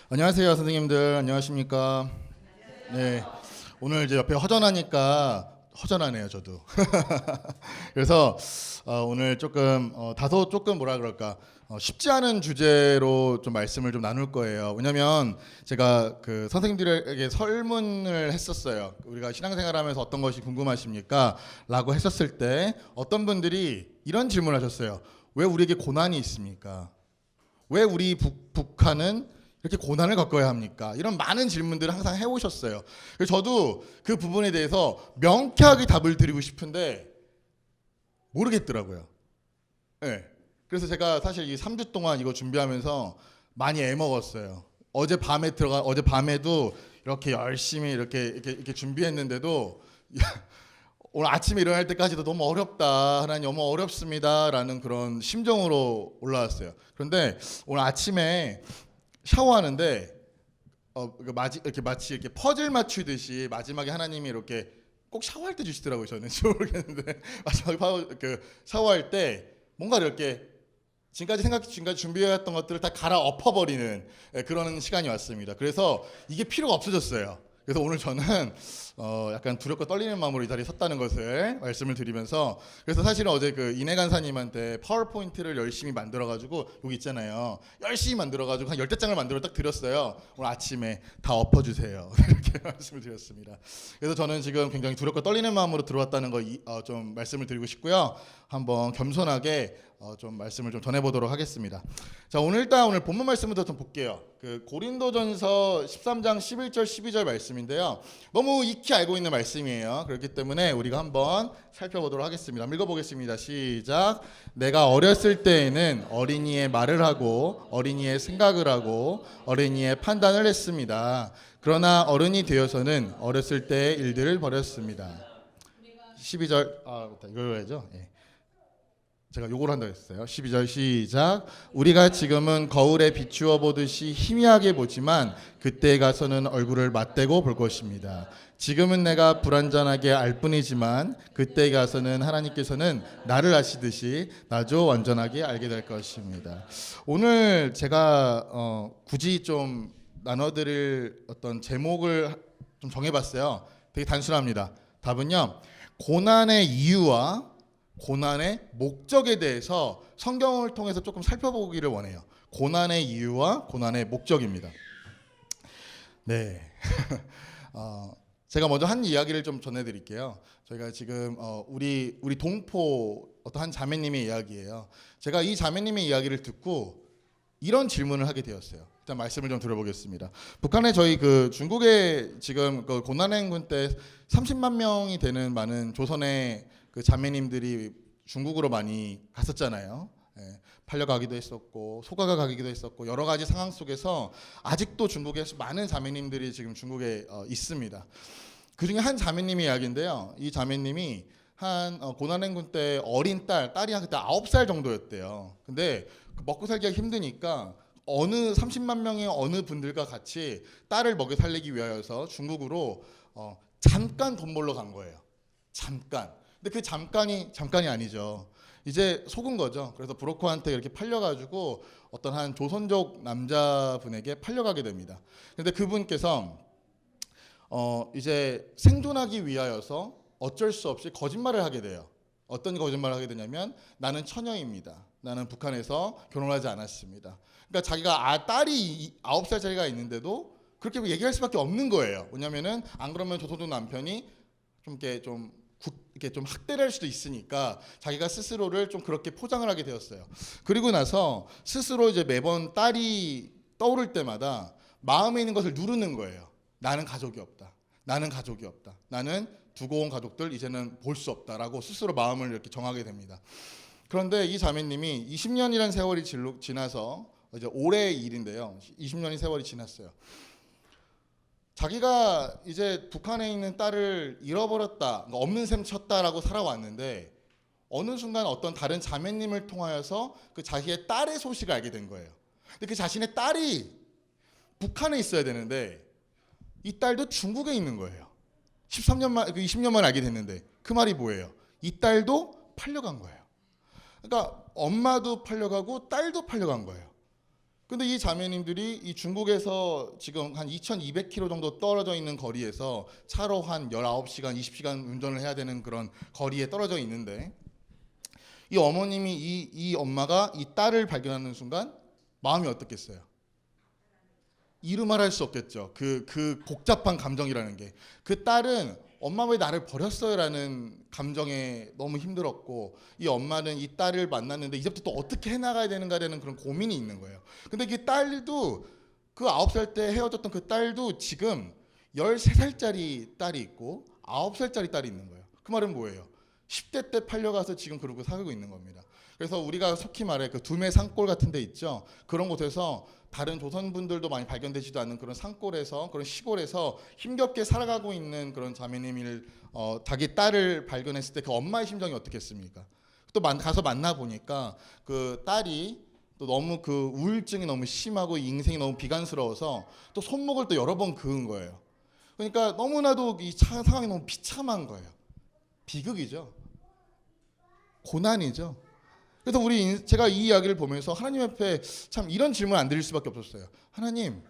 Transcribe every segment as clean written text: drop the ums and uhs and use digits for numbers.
안녕하세요, 선생님들. 안녕하십니까? 네. 오늘 이제 옆에 허전하니까 허전하네요, 저도. 그래서 오늘 조금 다소 조금 뭐라 그럴까 쉽지 않은 주제로 좀 말씀을 좀 나눌 거예요. 왜냐하면 제가 그 선생님들에게 설문을 했었어요. 우리가 신앙생활하면서 어떤 것이 궁금하십니까? 라고 했었을 때 어떤 분들이 이런 질문을 하셨어요. 왜 우리에게 고난이 있습니까? 왜 우리 북한은 이렇게 고난을 겪어야 합니까? 이런 많은 질문들을 항상 해오셨어요. 그래서 저도 그 부분에 대해서 명쾌하게 답을 드리고 싶은데 모르겠더라고요. 네. 그래서 제가 사실 이 3주 동안 이거 준비하면서 많이 애먹었어요. 어제 밤에도 이렇게 열심히 이렇게 준비했는데도 오늘 아침에 일어날 때까지도 너무 어렵다. 하나님 너무 어렵습니다라는 그런 심정으로 올라왔어요. 그런데 오늘 아침에 샤워하는데 이렇게 마치 이렇게 퍼즐 맞추듯이 마지막에 하나님이 이렇게 꼭 샤워할 때 주시더라고요. 저는 모르겠는데 마지막에 샤워할 때 뭔가 이렇게 지금까지 준비해왔던 것들을 다 갈아 엎어버리는 그런 시간이 왔습니다. 그래서 이게 필요가 없어졌어요. 그래서 오늘 저는 약간 두렵고 떨리는 마음으로 이 자리에 섰다는 것을 말씀을 드리면서, 그래서 사실은 어제 그 이내 간사님한테 파워포인트를 열심히 만들어가지고 여기 있잖아요. 열심히 만들어가지고 한 10장을 만들어 딱 드렸어요. 오늘 아침에 다 엎어주세요. 이렇게 말씀을 드렸습니다. 그래서 저는 지금 굉장히 두렵고 떨리는 마음으로 들어왔다는 거 좀 말씀을 드리고 싶고요. 한번 겸손하게 좀 말씀을 좀 전해보도록 하겠습니다. 자, 오늘 본문 말씀부터 좀 볼게요. 그 고린도전서 13장 11절 12절 말씀인데요. 너무 익히 알고 있는 말씀이에요. 그렇기 때문에 우리가 한번 살펴보도록 하겠습니다. 한번 읽어보겠습니다. 시작. 내가 어렸을 때에는 어린이의 말을 하고 어린이의 생각을 하고 어린이의 판단을 했습니다. 그러나 어른이 되어서는 어렸을 때의 일들을 버렸습니다. 12절 이걸 해야죠. 예. 제가 요걸 한다고 했어요. 12절 시작. 우리가 지금은 거울에 비추어 보듯이 희미하게 보지만 그때 가서는 얼굴을 맞대고 볼 것입니다. 지금은 내가 불완전하게 알 뿐이지만 그때 가서는 하나님께서는 나를 아시듯이 나도 완전하게 알게 될 것입니다. 오늘 제가 굳이 좀 나눠드릴 어떤 제목을 좀 정해봤어요. 되게 단순합니다. 답은요, 고난의 이유와 고난의 목적에 대해서 성경을 통해서 조금 살펴보기를 원해요. 고난의 이유와 고난의 목적입니다. 네. 제가 먼저 한 이야기를 좀 전해드릴게요. 저희가 지금 우리 동포 어떤 한 자매님의 이야기예요. 제가 이 자매님의 이야기를 듣고 이런 질문을 하게 되었어요. 일단 말씀을 좀 들어보겠습니다. 북한에 저희 그 중국에 지금 그 고난행군 때 30만 명이 되는 많은 조선의 그 자매님들이 중국으로 많이 갔었잖아요. 예, 팔려가기도 했었고 소가가 가기도 했었고 여러 가지 상황 속에서 아직도 중국에서 많은 자매님들이 지금 중국에 있습니다. 그 중에 한 자매님의 이야기인데요. 이 자매님이 한 고난행군 때 어린 딸이 그때 9살 정도였대요. 근데 먹고 살기가 힘드니까 어느 30만 명의 어느 분들과 같이 딸을 먹여 살리기 위하여서 중국으로 잠깐 돈 벌러 간 거예요. 잠깐. 근데 그 잠깐이 아니죠. 이제 속은 거죠. 그래서 브로커한테 이렇게 팔려가지고 어떤 한 조선족 남자분에게 팔려가게 됩니다. 근데 그분께서 이제 생존하기 위하여서 어쩔 수 없이 거짓말을 하게 돼요. 어떤 거짓말을 하게 되냐면 나는 처녀입니다. 나는 북한에서 결혼하지 않았습니다. 그러니까 자기가 딸이 9살짜리가 있는데도 그렇게 얘기할 수밖에 없는 거예요. 왜냐면은 안 그러면 조선족 남편이 이렇게 좀 학대를 할 수도 있으니까 자기가 스스로를 좀 그렇게 포장을 하게 되었어요. 그리고 나서 스스로 이제 매번 딸이 떠오를 때마다 마음에 있는 것을 누르는 거예요. 나는 가족이 없다. 나는 가족이 없다. 나는 두고 온 가족들 이제는 볼 수 없다라고 스스로 마음을 이렇게 정하게 됩니다. 그런데 이 자매님이 20년이라는 세월이 지나서 이제 올해의 일인데요. 20년의 세월이 지났어요. 자기가 이제 북한에 있는 딸을 잃어버렸다, 없는 셈 쳤다라고 살아왔는데 어느 순간 어떤 다른 자매님을 통하여서 그 자기의 딸의 소식을 알게 된 거예요. 근데 그 자신의 딸이 북한에 있어야 되는데 이 딸도 중국에 있는 거예요. 20년 만에 알게 됐는데 그 말이 뭐예요? 이 딸도 팔려간 거예요. 그러니까 엄마도 팔려가고 딸도 팔려간 거예요. 근데 이 자매님들이 이 중국에서 지금 한 2,200km 정도 떨어져 있는 거리에서 차로 한 19시간, 20시간 운전을 해야 되는 그런 거리에 떨어져 있는데, 이 어머님이 이 엄마가 이 딸을 발견하는 순간 마음이 어떻겠어요? 이루 말할 수 없겠죠. 그 복잡한 감정이라는 게. 그 딸은 엄마 왜 나를 버렸어요라는 감정에 너무 힘들었고, 이 엄마는 이 딸을 만났는데 이제부터 또 어떻게 해나가야 되는가라는 그런 고민이 있는 거예요. 근데 그 딸도, 그 9살 때 헤어졌던 그 딸도 지금 13살짜리 딸이 있고 9살짜리 딸이 있는 거예요. 그 말은 뭐예요? 10대 때 팔려가서 지금 그러고 살고 있는 겁니다. 그래서 우리가 속히 말해 그 두메 산골 같은 데 있죠. 그런 곳에서 다른 조선분들도 많이 발견되지도 않는 그런 산골에서, 그런 시골에서 힘겹게 살아가고 있는 그런 자매님을 자기 딸을 발견했을 때 그 엄마의 심정이 어떻겠습니까? 또 가서 만나 보니까 그 딸이 또 너무 그 우울증이 너무 심하고 인생이 너무 비관스러워서 또 손목을 또 여러 번 그은 거예요. 그러니까 너무나도 이 상황이 너무 비참한 거예요. 비극이죠. 고난이죠. 그래서 제가 이 이야기를 보면서 하나님 앞에 참 이런 질문 안 드릴 수밖에 없었어요. 하나님,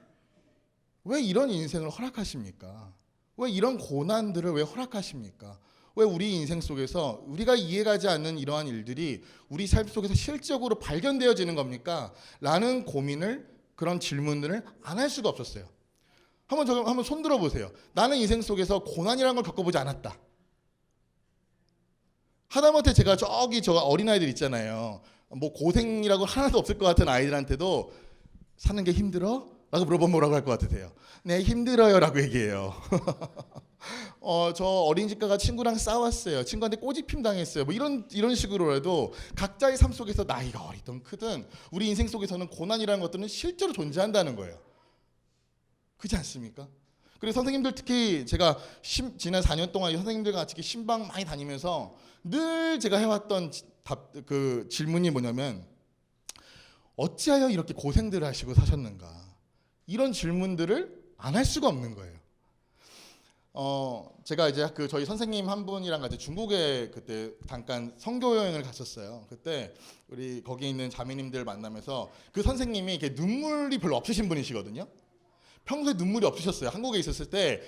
왜 이런 인생을 허락하십니까? 왜 이런 고난들을 왜 허락하십니까? 왜 우리 인생 속에서 우리가 이해가지 않는 이러한 일들이 우리 삶 속에서 실질적으로 발견되어지는 겁니까? 라는 고민을, 그런 질문들을 안 할 수가 없었어요. 한번 손 들어 보세요. 나는 인생 속에서 고난이라는 걸 겪어보지 않았다. 하다못해 제가 저 어린아이들 있잖아요. 뭐 고생이라고 하나도 없을 것 같은 아이들한테도 사는 게 힘들어? 라고 물어보면 뭐라고 할 것 같으세요? 네, 힘들어요 라고 얘기해요. 저 어린이집 가가 친구랑 싸웠어요. 친구한테 꼬집힘 당했어요. 뭐 이런 식으로라도 각자의 삶 속에서 나이가 어리든 크든 우리 인생 속에서는 고난이라는 것들은 실제로 존재한다는 거예요. 그렇지 않습니까? 그리고 선생님들, 특히 제가 지난 4년 동안 선생님들과 같이 신방 많이 다니면서 늘 제가 해왔던 그 질문이 뭐냐면, 어찌하여 이렇게 고생들을 하시고 사셨는가? 이런 질문들을 안 할 수가 없는 거예요. 제가 이제 저희 선생님 한 분이랑 같이 중국에 그때 잠깐 선교 여행을 갔었어요. 그때 우리 거기 있는 자매님들 만나면서 그 선생님이 이렇게 눈물이 별로 없으신 분이시거든요. 평소에 눈물이 없으셨어요. 한국에 있었을 때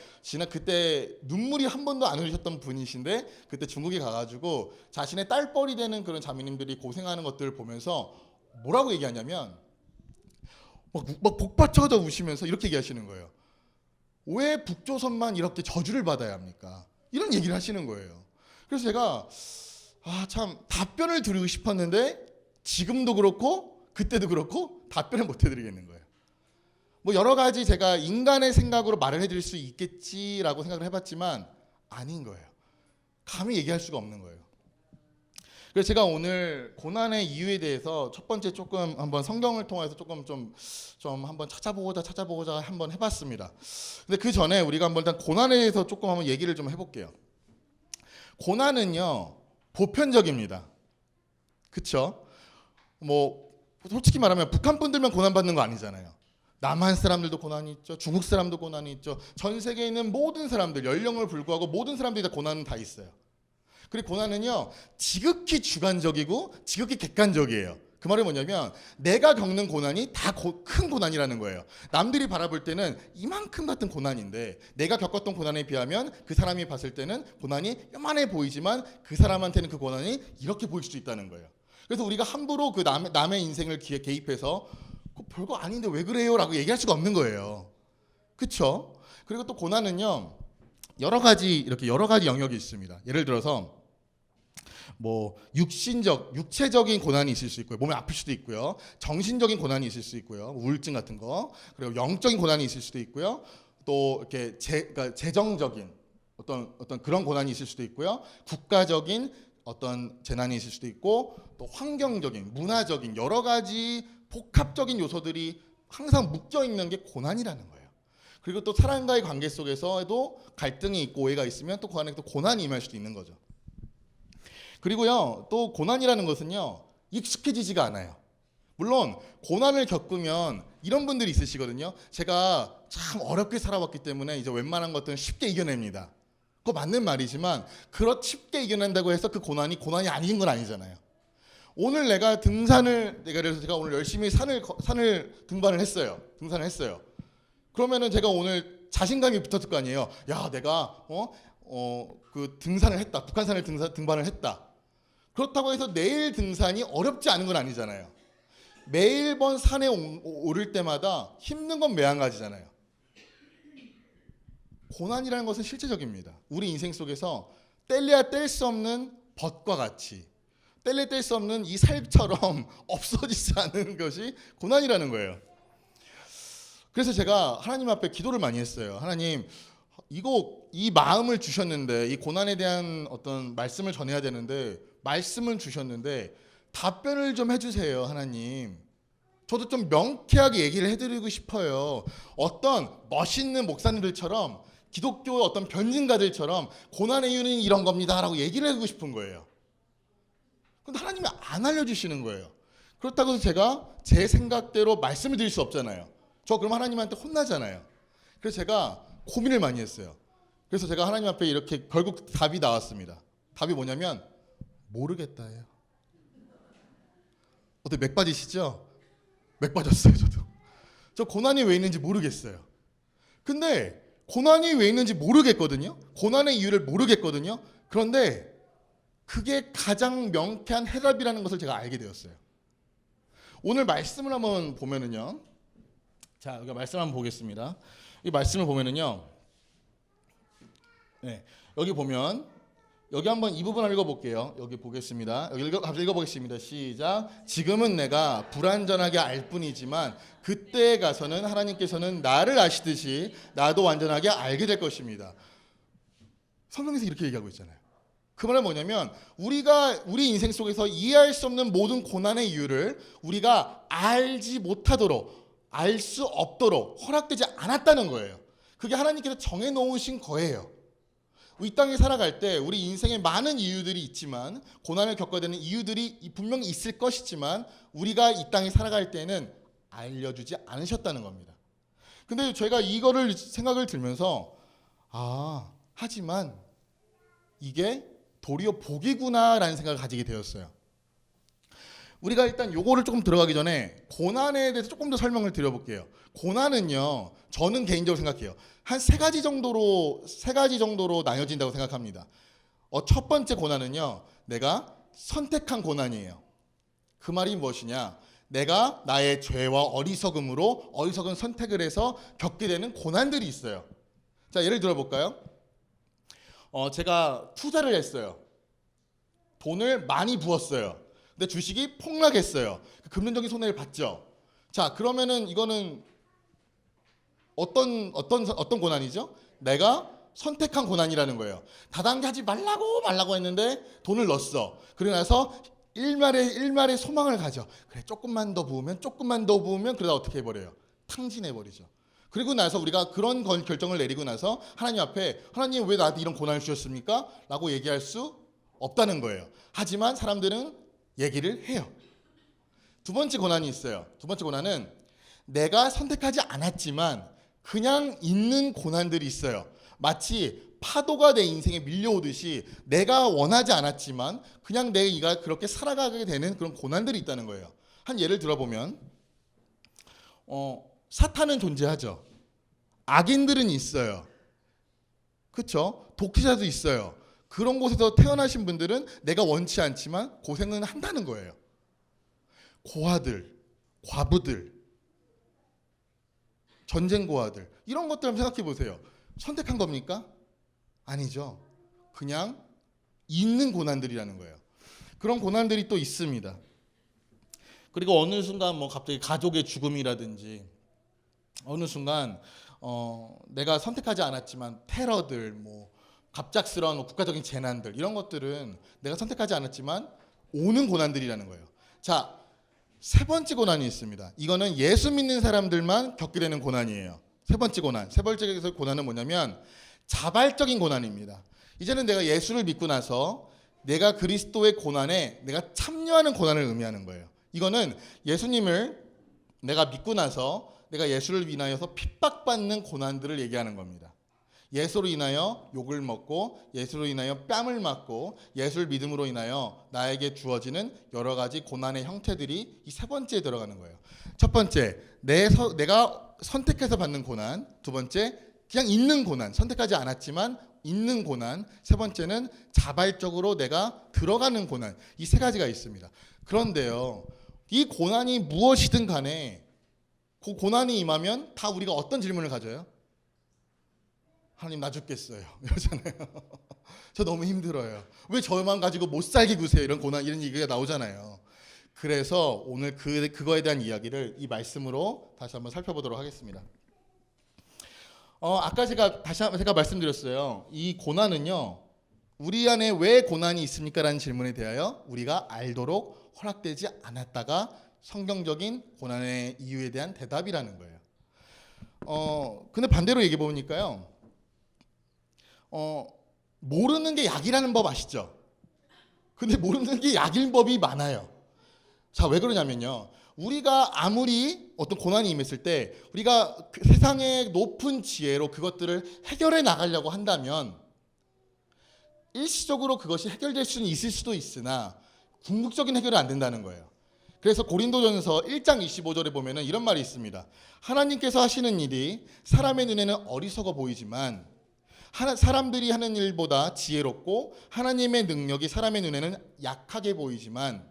그때 눈물이 한 번도 안 흘리셨던 분이신데, 그때 중국에 가가지고 자신의 딸뻘이 되는 그런 자매님들이 고생하는 것들을 보면서 뭐라고 얘기하냐면 막 복받쳐져 우시면서 이렇게 얘기하시는 거예요. 왜 북조선만 이렇게 저주를 받아야 합니까? 이런 얘기를 하시는 거예요. 그래서 제가 참 답변을 드리고 싶었는데 지금도 그렇고 그때도 그렇고 답변을 못 해드리겠는 거예요. 뭐 여러 가지 제가 인간의 생각으로 말을 해드릴 수 있겠지라고 생각을 해봤지만 아닌 거예요. 감히 얘기할 수가 없는 거예요. 그래서 제가 오늘 고난의 이유에 대해서 첫 번째 조금 한번 성경을 통해서 조금 좀 한번 찾아보고자 한번 해봤습니다. 근데 그 전에 우리가 한번 일단 고난에 대해서 조금 한번 얘기를 좀 해볼게요. 고난은요 보편적입니다. 그렇죠? 뭐 솔직히 말하면 북한 분들만 고난 받는 거 아니잖아요. 남한 사람들도 고난이 있죠. 중국 사람도 고난이 있죠. 전 세계에 있는 모든 사람들, 연령을 불구하고 모든 사람들이 다 고난은 다 있어요. 그리고 고난은요 지극히 주관적이고 지극히 객관적이에요. 그 말이 뭐냐면 내가 겪는 고난이 다 큰 고난이라는 거예요. 남들이 바라볼 때는 이만큼 같은 고난인데 내가 겪었던 고난에 비하면 그 사람이 봤을 때는 고난이 요만해 보이지만 그 사람한테는 그 고난이 이렇게 보일 수도 있다는 거예요. 그래서 우리가 함부로 그 남의 인생을 개입해서 별거 아닌데 왜 그래요? 라고 얘기할 수가 없는 거예요. 그렇죠? 그리고 또 고난은요 여러 가지 영역이 있습니다. 예를 들어서 뭐 육체적인 고난이 있을 수 있고요. 몸이 아플 수도 있고요. 정신적인 고난이 있을 수 있고요. 우울증 같은 거. 그리고 영적인 고난이 있을 수도 있고요. 또 이렇게 그러니까 재정적인 어떤 그런 고난이 있을 수도 있고요. 국가적인 어떤 재난이 있을 수도 있고, 또 환경적인, 문화적인 여러 가지 복합적인 요소들이 항상 묶여 있는 게 고난이라는 거예요. 그리고 또 사람과의 관계 속에서도 갈등이 있고 오해가 있으면 또 그 안에 또 고난이 임할 수도 있는 거죠. 그리고요 또 고난이라는 것은요 익숙해지지가 않아요. 물론 고난을 겪으면 이런 분들이 있으시거든요. 제가 참 어렵게 살아왔기 때문에 이제 웬만한 것들은 쉽게 이겨냅니다. 그거 맞는 말이지만 쉽게 이겨낸다고 해서 그 고난이 아닌 건 아니잖아요. 오늘 내가 등산을 그래서 제가 오늘 열심히 산을 등반을 했어요. 등산을 했어요. 그러면은 제가 오늘 자신감이 붙었을 거 아니에요. 야, 내가 그 등산을 했다. 북한산을 등반을 했다. 그렇다고 해서 내일 등산이 어렵지 않은 건 아니잖아요. 매일번 산에 오를 때마다 힘든 건 매한가지잖아요. 고난이라는 것은 실제적입니다. 우리 인생 속에서 뗄래야 뗄 수 없는 벗과 같이 뗄래야 뗄 수 없는 이 살처럼 없어지지 않는 것이 고난이라는 거예요. 그래서 제가 하나님 앞에 기도를 많이 했어요. 하나님, 이 마음을 주셨는데, 이 고난에 대한 어떤 말씀을 전해야 되는데 말씀을 주셨는데 답변을 좀 해주세요. 하나님, 저도 좀 명쾌하게 얘기를 해드리고 싶어요. 어떤 멋있는 목사님들처럼, 기독교 어떤 변증가들처럼 고난의 이유는 이런 겁니다 라고 얘기를 해주고 싶은 거예요. 근데 하나님이 안 알려주시는 거예요. 그렇다고 해서 제가 제 생각대로 말씀을 드릴 수 없잖아요. 저 그럼 하나님한테 혼나잖아요. 그래서 제가 고민을 많이 했어요. 그래서 제가 하나님 앞에 이렇게 결국 답이 나왔습니다. 답이 뭐냐면 모르겠다예요. 어때, 맥 빠지시죠? 맥 빠졌어요. 저 고난이 왜 있는지 모르겠어요. 근데 고난이 왜 있는지 모르겠거든요. 고난의 이유를 모르겠거든요. 그런데 그게 가장 명쾌한 해답이라는 것을 제가 알게 되었어요. 오늘 말씀을 한번 보면은요. 자, 여기 말씀 한번 보겠습니다. 이 말씀을 보면은요. 네, 여기 보면 여기 한번 이 부분을 읽어볼게요. 여기 보겠습니다. 여기 읽어보겠습니다. 시작. 지금은 내가 불완전하게 알 뿐이지만 그때에 가서는 하나님께서는 나를 아시듯이 나도 완전하게 알게 될 것입니다. 성경에서 이렇게 얘기하고 있잖아요. 그 말은 뭐냐면 우리 인생 속에서 이해할 수 없는 모든 고난의 이유를 우리가 알지 못하도록, 알 수 없도록 허락되지 않았다는 거예요. 그게 하나님께서 정해놓으신 거예요. 이 땅에 살아갈 때 우리 인생에 많은 이유들이 있지만, 고난을 겪어야 되는 이유들이 분명히 있을 것이지만 우리가 이 땅에 살아갈 때는 알려주지 않으셨다는 겁니다. 근데 제가 이거를 생각을 들면서 하지만 이게 도리어 복이구나라는 생각을 가지게 되었어요. 우리가 일단 요거를 조금 들어가기 전에 고난에 대해서 조금 더 설명을 드려볼게요. 고난은요, 저는 개인적으로 생각해요. 한 세 가지 정도로 나뉘어진다고 생각합니다. 첫 번째 고난은요, 내가 선택한 고난이에요. 그 말이 무엇이냐? 내가 나의 죄와 어리석음으로 어리석은 선택을 해서 겪게 되는 고난들이 있어요. 자, 예를 들어볼까요? 제가 투자를 했어요. 돈을 많이 부었어요. 근데 주식이 폭락했어요. 금전적인 손해를 봤죠. 자, 그러면은 이거는 어떤 고난이죠? 내가 선택한 고난이라는 거예요. 다단계 하지 말라고 했는데 돈을 넣었어. 그러고 나서 일말의 소망을 가져. 그래, 조금만 더 부으면 그러다 어떻게 해버려요? 탕진해버리죠. 그리고 나서 우리가 그런 결정을 내리고 나서 하나님 앞에, 하나님 왜 나한테 이런 고난을 주셨습니까? 라고 얘기할 수 없다는 거예요. 하지만 사람들은 얘기를 해요. 두 번째 고난이 있어요. 두 번째 고난은 내가 선택하지 않았지만 그냥 있는 고난들이 있어요. 마치 파도가 내 인생에 밀려오듯이 내가 원하지 않았지만 그냥 내가 그렇게 살아가게 되는 그런 고난들이 있다는 거예요. 한 예를 들어보면 사탄은 존재하죠. 악인들은 있어요. 그렇죠? 독재자도 있어요. 그런 곳에서 태어나신 분들은 내가 원치 않지만 고생은 한다는 거예요. 고아들, 과부들, 전쟁 고아들, 이런 것들 한번 생각해 보세요. 선택한 겁니까? 아니죠. 그냥 있는 고난들이라는 거예요. 그런 고난들이 또 있습니다. 그리고 어느 순간 갑자기 가족의 죽음이라든지, 어느 순간 내가 선택하지 않았지만 테러들, 갑작스러운 국가적인 재난들, 이런 것들은 내가 선택하지 않았지만 오는 고난들이라는 거예요. 자, 세 번째 고난이 있습니다. 이거는 예수 믿는 사람들만 겪게 되는 고난이에요. 세 번째 고난은 뭐냐면 자발적인 고난입니다. 이제는 내가 예수를 믿고 나서 내가 그리스도의 고난에 내가 참여하는 고난을 의미하는 거예요. 이거는 예수님을 내가 믿고 나서 내가 예수를 인하여서 핍박받는 고난들을 얘기하는 겁니다. 예수로 인하여 욕을 먹고 예수로 인하여 뺨을 맞고 예수를 믿음으로 인하여 나에게 주어지는 여러 가지 고난의 형태들이 이 세 번째에 들어가는 거예요. 첫 번째, 내가 선택해서 받는 고난. 두 번째, 그냥 있는 고난, 선택하지 않았지만 있는 고난. 세 번째는 자발적으로 내가 들어가는 고난. 이 세 가지가 있습니다. 그런데요, 이 고난이 무엇이든 간에 그 고난이 임하면 다 우리가 어떤 질문을 가져요? 하나님, 나 죽겠어요. 이러잖아요. 저 너무 힘들어요. 왜 저만 가지고 못 살게 구세요? 이런 고난, 이런 얘기가 나오잖아요. 그래서 오늘 그거에 대한 이야기를 이 말씀으로 다시 한번 살펴보도록 하겠습니다. 아까 제가 말씀드렸어요. 이 고난은요, 우리 안에 왜 고난이 있습니까? 라는 질문에 대하여 우리가 알도록 허락되지 않았다가 성경적인 고난의 이유에 대한 대답이라는 거예요. 근데 반대로 얘기해 보니까요, 모르는 게 약이라는 법 아시죠? 근데 모르는 게 약인 법이 많아요. 자, 왜 그러냐면요, 우리가 아무리 어떤 고난이 임했을 때 우리가 세상의 높은 지혜로 그것들을 해결해 나가려고 한다면 일시적으로 그것이 해결될 수는 있을 수도 있으나 궁극적인 해결은 안 된다는 거예요. 그래서 고린도전서 1장 25절에 보면은 이런 말이 있습니다. 하나님께서 하시는 일이 사람의 눈에는 어리석어 보이지만 사람들이 하는 일보다 지혜롭고 하나님의 능력이 사람의 눈에는 약하게 보이지만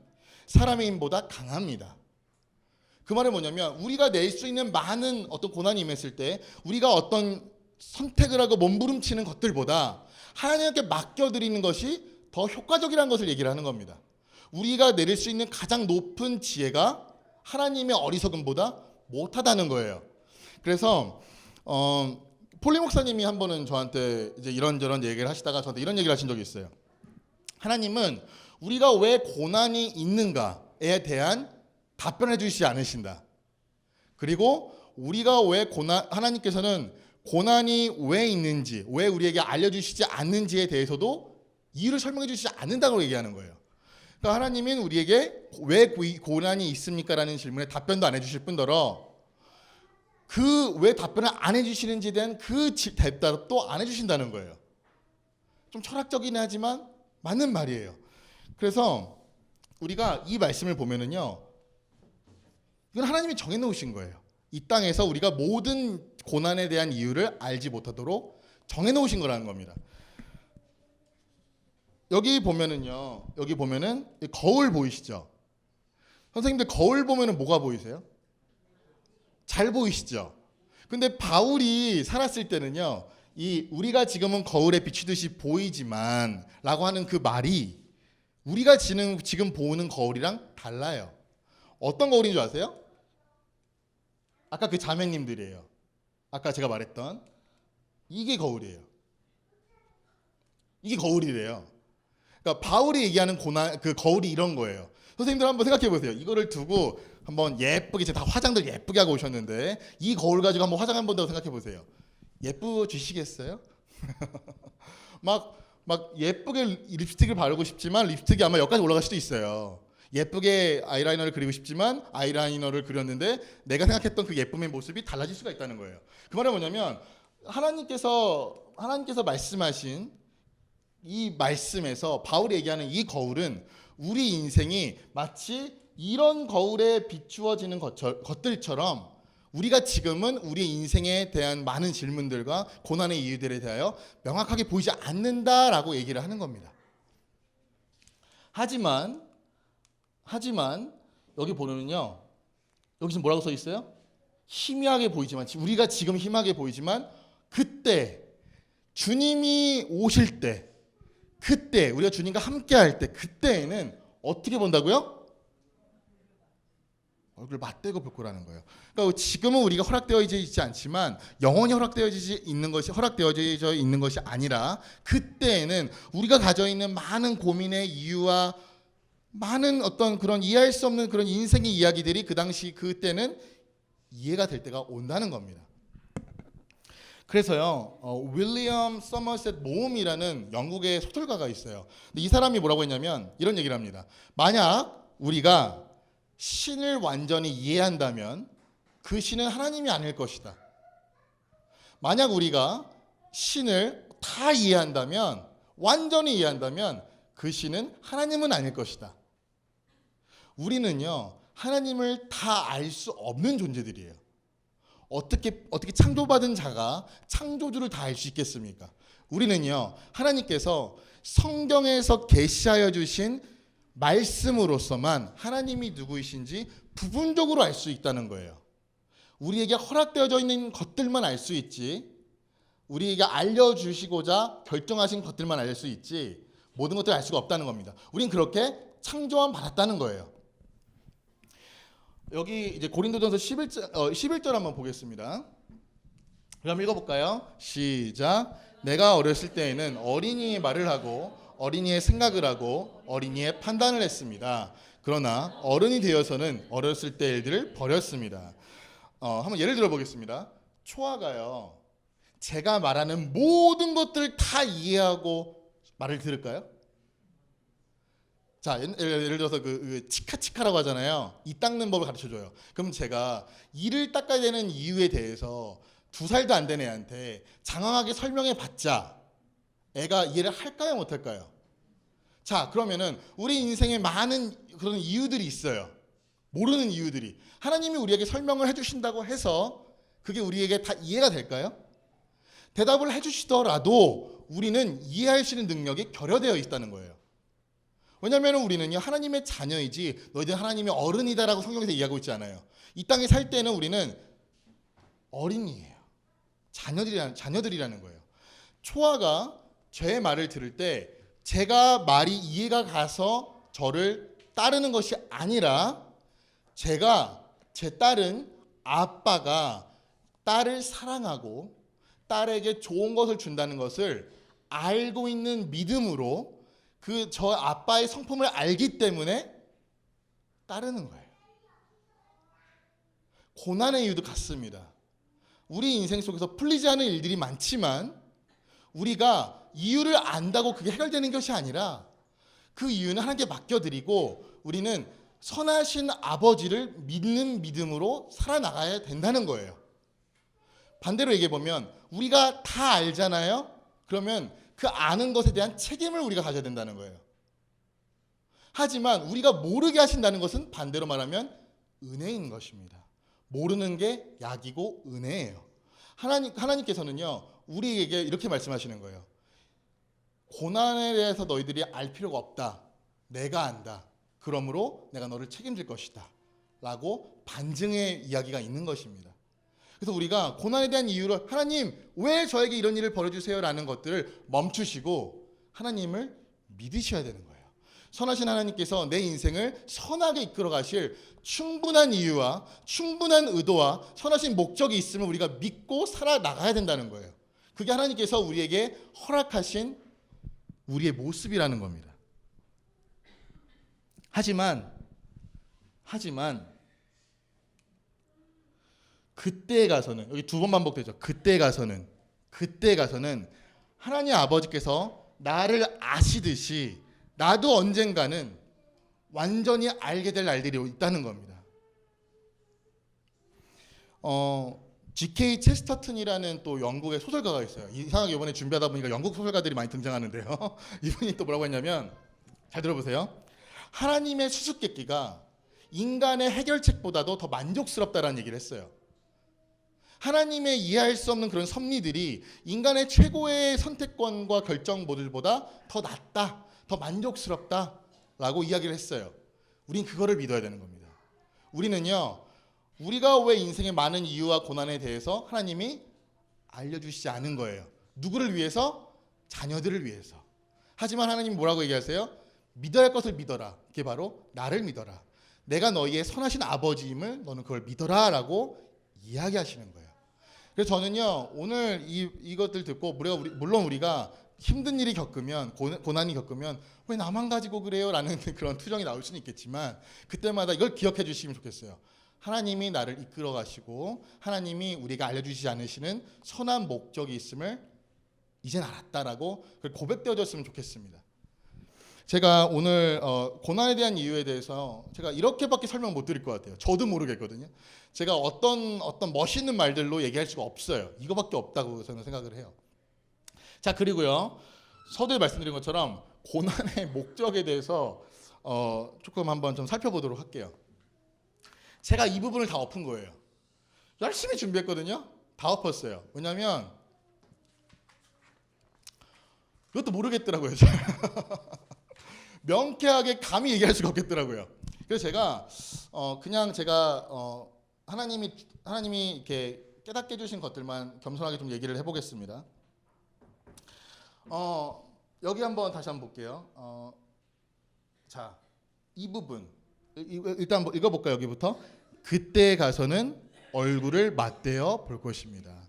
사람의 힘보다 강합니다. 그 말은 뭐냐면 우리가 낼 수 있는 많은 어떤 고난이 임했을 때 우리가 어떤 선택을 하고 몸부림치는 것들보다 하나님께 맡겨드리는 것이 더 효과적이라는 것을 얘기를 하는 겁니다. 우리가 내릴 수 있는 가장 높은 지혜가 하나님의 어리석음보다 못하다는 거예요. 그래서 폴리 목사님이 한 번은 저한테 이제 이런저런 얘기를 하시다가 저한테 이런 얘기를 하신 적이 있어요. 하나님은 우리가 왜 고난이 있는가에 대한 답변해 주시지 않으신다. 그리고 우리가 왜 하나님께서는 고난이 왜 있는지, 왜 우리에게 알려주시지 않는지에 대해서도 이유를 설명해 주시지 않는다고 얘기하는 거예요. 그러니까 하나님은 우리에게 왜 고난이 있습니까? 라는 질문에 답변도 안 해주실 뿐더러 그 왜 답변을 안 해주시는지에 대한 그 대답도 안 해주신다는 거예요. 좀 철학적이긴 하지만 맞는 말이에요. 그래서 우리가 이 말씀을 보면은요, 이건 하나님이 정해놓으신 거예요. 이 땅에서 우리가 모든 고난에 대한 이유를 알지 못하도록 정해놓으신 거라는 겁니다. 여기 보면은 거울 보이시죠? 선생님들 거울 보면은 뭐가 보이세요? 잘 보이시죠? 근데 바울이 살았을 때는요, 우리가 지금은 거울에 비추듯이 보이지만 라고 하는 그 말이 우리가 지금 보는 거울이랑 달라요. 어떤 거울인 줄 아세요? 아까 그 자매님들이에요. 아까 제가 말했던 이게 거울이에요. 이게 거울이래요. 그러니까 바울이 얘기하는 그 거울이 이런 거예요. 선생님들 한번 생각해 보세요. 이거를 두고 한번 예쁘게, 다 화장들 예쁘게 하고 오셨는데 이 거울 가지고 한번 화장 한번 더 생각해 보세요. 예쁘시겠어요? 막 예쁘게 립스틱을 바르고 싶지만 립스틱이 아마 여기까지 올라갈 수도 있어요. 예쁘게 아이라이너를 그리고 싶지만 아이라이너를 그렸는데 내가 생각했던 그 예쁨의 모습이 달라질 수가 있다는 거예요. 그 말은 뭐냐면 하나님께서 말씀하신 이 말씀에서 바울이 얘기하는 이 거울은 우리 인생이 마치 이런 거울에 비추어지는 것들처럼 우리가 지금은 우리 인생에 대한 많은 질문들과 고난의 이유들에 대하여 명확하게 보이지 않는다라고 얘기를 하는 겁니다. 하지만 여기 보면은요, 여기 지금 뭐라고 써 있어요? 희미하게 보이지만, 우리가 지금 희미하게 보이지만 그때 주님이 오실 때, 그때 우리가 주님과 함께 할 때, 그때에는 어떻게 본다고요? 얼굴 맞대고 볼 거라는 거예요. 그러니까 지금은 우리가 허락되어져 있지 않지만 영원히 허락되어져 있는 것이 아니라 그때에는 우리가 가져 있는 많은 고민의 이유와 많은 어떤 그런 이해할 수 없는 그런 인생의 이야기들이 그 당시 그때는 이해가 될 때가 온다는 겁니다. 그래서요, 윌리엄 서머셋 모음이라는 영국의 소설가가 있어요. 근데 이 사람이 뭐라고 했냐면 이런 얘기를 합니다. 만약 우리가 신을 완전히 이해한다면 그 신은 하나님이 아닐 것이다. 만약 우리가 신을 다 이해한다면, 완전히 이해한다면 그 신은 하나님은 아닐 것이다. 우리는요, 하나님을 다 알 수 없는 존재들이에요. 어떻게 창조받은 자가 창조주를 다 알 수 있겠습니까? 우리는요, 하나님께서 성경에서 계시하여 주신 말씀으로서만 하나님이 누구이신지 부분적으로 알 수 있다는 거예요. 우리에게 허락되어져 있는 것들만 알 수 있지, 우리에게 알려주시고자 결정하신 것들만 알 수 있지, 모든 것들을 알 수가 없다는 겁니다. 우린 그렇게 창조함 받았다는 거예요. 여기 이제 고린도전서 11절 한번 보겠습니다. 그럼 읽어볼까요? 시작. 내가 어렸을 때에는 어린이의 말을 하고 어린이의 생각을 하고 어린이의 판단을 했습니다. 그러나 어른이 되어서는 어렸을 때 일들을 버렸습니다. 한번 예를 들어 보겠습니다. 초아가요, 제가 말하는 모든 것들을 다 이해하고 말을 들을까요? 자, 예를 들어서 그 치카치카라고 하잖아요. 이 닦는 법을 가르쳐줘요. 그럼 제가 이를 닦아야 되는 이유에 대해서 2살도 안 된 애한테 장황하게 설명해 봤자 애가 이해를 할까요, 못할까요? 자, 그러면은 우리 인생에 많은 그런 이유들이 있어요. 모르는 이유들이. 하나님이 우리에게 설명을 해주신다고 해서 그게 우리에게 다 이해가 될까요? 대답을 해주시더라도 우리는 이해할 수 있는 능력이 결여되어 있다는 거예요. 왜냐하면 우리는요, 하나님의 자녀이지 너희들 하나님의 어른이다라고 성경에서 이야기하고 있지 않아요. 이 땅에 살 때는 우리는 어린이에요. 자녀들이라는 거예요. 초아가 제 말을 들을 때 제가 말이 이해가 가서 저를 따르는 것이 아니라 제 딸은 아빠가 딸을 사랑하고 딸에게 좋은 것을 준다는 것을 알고 있는 믿음으로 저 아빠의 성품을 알기 때문에 따르는 거예요. 고난의 이유도 같습니다. 우리 인생 속에서 풀리지 않은 일들이 많지만 우리가 이유를 안다고 그게 해결되는 것이 아니라 그 이유는 하나님께 맡겨드리고 우리는 선하신 아버지를 믿는 믿음으로 살아나가야 된다는 거예요. 반대로 얘기해보면 우리가 다 알잖아요. 그러면 그 아는 것에 대한 책임을 우리가 가져야 된다는 거예요. 하지만 우리가 모르게 하신다는 것은 반대로 말하면 은혜인 것입니다. 모르는 게 약이고 은혜예요. 하나님께서는요, 우리에게 이렇게 말씀하시는 거예요. 고난에 대해서 너희들이 알 필요가 없다. 내가 안다. 그러므로 내가 너를 책임질 것이다. 라고 반증의 이야기가 있는 것입니다. 그래서 우리가 고난에 대한 이유를 하나님 왜 저에게 이런 일을 벌어주세요 라는 것들을 멈추시고 하나님을 믿으셔야 되는 거예요. 선하신 하나님께서 내 인생을 선하게 이끌어 가실 충분한 이유와 충분한 의도와 선하신 목적이 있음을 우리가 믿고 살아나가야 된다는 거예요. 그게 하나님께서 우리에게 허락하신 우리의 모습이라는 겁니다. 하지만 그때에 가서는, 여기 2번 반복되죠. 그때에 가서는 하나님 아버지께서 나를 아시듯이 나도 언젠가는 완전히 알게 될 날들이 있다는 겁니다. G.K. 체스터튼이라는 또 영국의 소설가가 있어요. 이상하게 이번에 준비하다 보니까 영국 소설가들이 많이 등장하는데요. 이분이 또 뭐라고 했냐면, 잘 들어보세요. 하나님의 수수께끼가 인간의 해결책보다도 더 만족스럽다라는 얘기를 했어요. 하나님의 이해할 수 없는 그런 섭리들이 인간의 최고의 선택권과 결정 모델보다 더 낫다, 더 만족스럽다라고 이야기를 했어요. 우린 그거를 믿어야 되는 겁니다. 우리는요, 우리가 왜 인생의 많은 이유와 고난에 대해서 하나님이 알려주시지 않은 거예요. 누구를 위해서? 자녀들을 위해서. 하지만 하나님 뭐라고 얘기하세요? 믿어야 할 것을 믿어라. 그게 바로 나를 믿어라. 내가 너희의 선하신 아버지임을 너는 그걸 믿어라 라고 이야기하시는 거예요. 그래서 저는요, 오늘 이것들 듣고 물론 우리가 힘든 일이 겪으면, 고난이 겪으면 왜 나만 가지고 그래요? 라는 그런 투정이 나올 수는 있겠지만 그때마다 이걸 기억해 주시면 좋겠어요. 하나님이 나를 이끌어 가시고 하나님이 우리가 알려주시지 않으시는 선한 목적이 있음을 이젠 알았다라고 고백되어졌으면 좋겠습니다. 제가 오늘 고난에 대한 이유에 대해서 제가 이렇게밖에 설명 못 드릴 것 같아요. 저도 모르겠거든요. 제가 어떤 멋있는 말들로 얘기할 수가 없어요. 이거밖에 없다고 저는 생각을 해요. 자, 그리고요. 서두에 말씀드린 것처럼 고난의 목적에 대해서 조금 한번 좀 살펴보도록 할게요. 제가 이 부분을 다 엎은 거예요. 열심히 준비했거든요. 다 엎었어요. 왜냐하면 이것도 모르겠더라고요. 명쾌하게 감히 얘기할 수가 없겠더라고요. 그래서 제가 그냥 제가 하나님이 이렇게 깨닫게 해주신 것들만 겸손하게 좀 얘기를 해보겠습니다. 여기 한번 다시 한번 볼게요. 자, 이 부분 일단 한번 읽어볼까요? 여기부터. 그때 가서는 얼굴을 맞대어 볼 것입니다.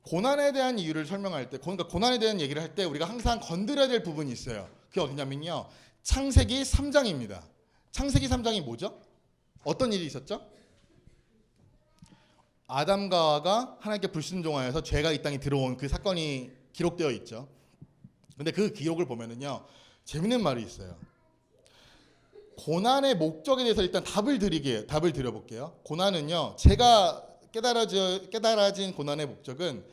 고난에 대한 이유를 설명할 때, 그러니까 고난에 대한 얘기를 할 때 우리가 항상 건드려야 될 부분이 있어요. 그게 어디냐면요, 창세기 3장입니다. 창세기 3장이 뭐죠? 어떤 일이 있었죠? 아담과 하와가 하나님께 불순종하여서 죄가 이 땅에 들어온 그 사건이 기록되어 있죠. 근데 그 기록을 보면은요, 재밌는 말이 있어요. 고난의 목적에 대해서 일단 답을 드려볼게요. 고난은요, 제가 깨달아진 고난의 목적은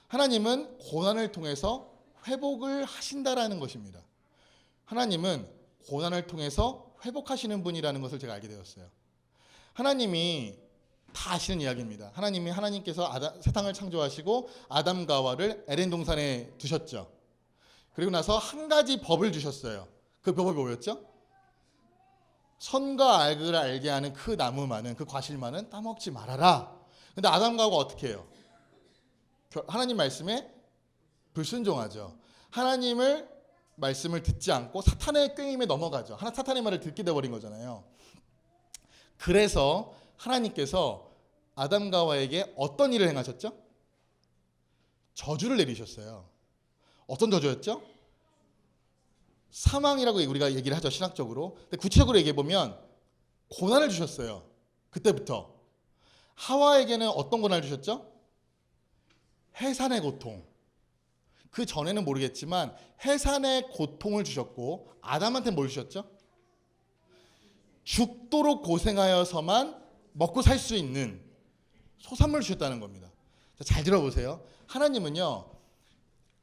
하나님은 고난을 통해서 회복을 하신다라는 것입니다. 하나님은 고난을 통해서 회복하시는 분이라는 것을 제가 알게 되었어요. 하나님이 다 아시는 이야기입니다. 하나님께서 세상을 창조하시고 아담과 하와를 에덴 동산에 두셨죠. 그리고 나서 한 가지 법을 주셨어요. 그 법이 뭐였죠? 선과 악을 알게 하는 그 나무만은, 그 과실만은 따먹지 말아라. 근데 아담과 하와가 어떻게 해요? 하나님 말씀에 불순종하죠. 하나님을 말씀을 듣지 않고 사탄의 꾀임에 넘어가죠. 사탄의 말을 듣게 돼버린 거잖아요. 그래서 하나님께서 아담과 하와에게 어떤 일을 행하셨죠? 저주를 내리셨어요. 어떤 저주였죠? 사망이라고 우리가 얘기를 하죠, 신학적으로. 근데 구체적으로 얘기해 보면 고난을 주셨어요. 그때부터. 하와에게는 어떤 고난을 주셨죠? 해산의 고통. 그 전에는 모르겠지만 해산의 고통을 주셨고, 아담한테 뭘 주셨죠? 죽도록 고생하여서만 먹고 살 수 있는 소산물을 주셨다는 겁니다. 잘 들어보세요. 하나님은요,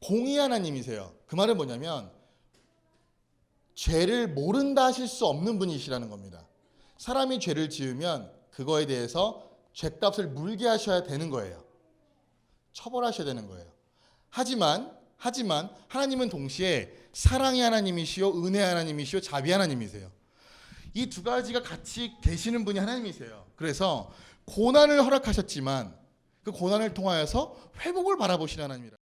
공의 하나님이세요. 그 말은 뭐냐면 죄를 모른다 하실 수 없는 분이시라는 겁니다. 사람이 죄를 지으면 그거에 대해서 죄값을 물게 하셔야 되는 거예요. 처벌하셔야 되는 거예요. 하지만 하나님은 동시에 사랑의 하나님이시요, 은혜의 하나님이시요, 자비의 하나님이세요. 이 두 가지가 같이 계시는 분이 하나님이세요. 그래서 고난을 허락하셨지만 그 고난을 통하여서 회복을 바라보시는 하나님이라.